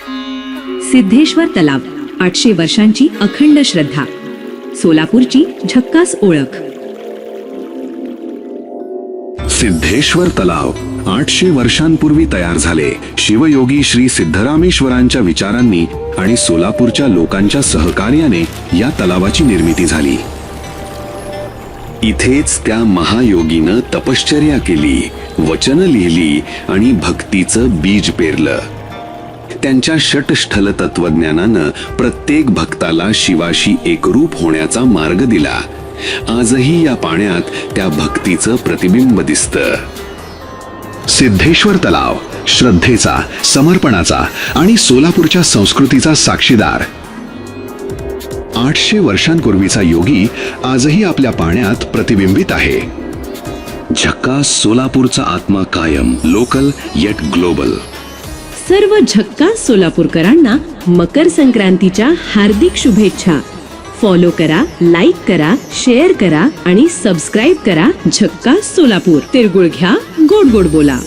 सिद्धेश्वर तलाव, 800 वर्षांची अखंड श्रद्धा, सोलापूरची झक्कास ओळख. सिद्धेश्वर तलाव 800 वर्षांपूर्वी तयार झाले. शिवयोगी श्री सिद्धरामेश्वरांच्या विचारांनी आणि सोलापूरच्या लोकांच्या सहकार्याने या तलावाची निर्मिती झाली. इथेच त्या महायोगीनं तपश्चर्या केली, वचन लिहिली आणि भक्तीचं बीज पेरलं. त्यांच्या षटस्थल तत्वज्ञानानं प्रत्येक भक्ताला शिवाशी एकरूप होण्याचा मार्ग दिला. आजही या पाण्यात त्या भक्तीचं प्रतिबिंब दिसतं. सिद्धेश्वर तलाव श्रद्धेचा, समर्पणाचा आणि सोलापूरच्या संस्कृतीचा साक्षीदार. 800 वर्षांपूर्वीचा योगी आजही आपल्या पाण्यात प्रतिबिंबित आहे. झक्कास सोलापूरचा आत्मा कायम, लोकल येट ग्लोबल. सर्व झक्कास सोलापूरकरांना मकर संक्रांतीच्या हार्दिक शुभेच्छा. फॉलो करा, लाईक करा, शेअर करा आणि सबस्क्राईब करा झक्कास सोलापूर. तिरगुळ घ्या, गोड गोड बोला.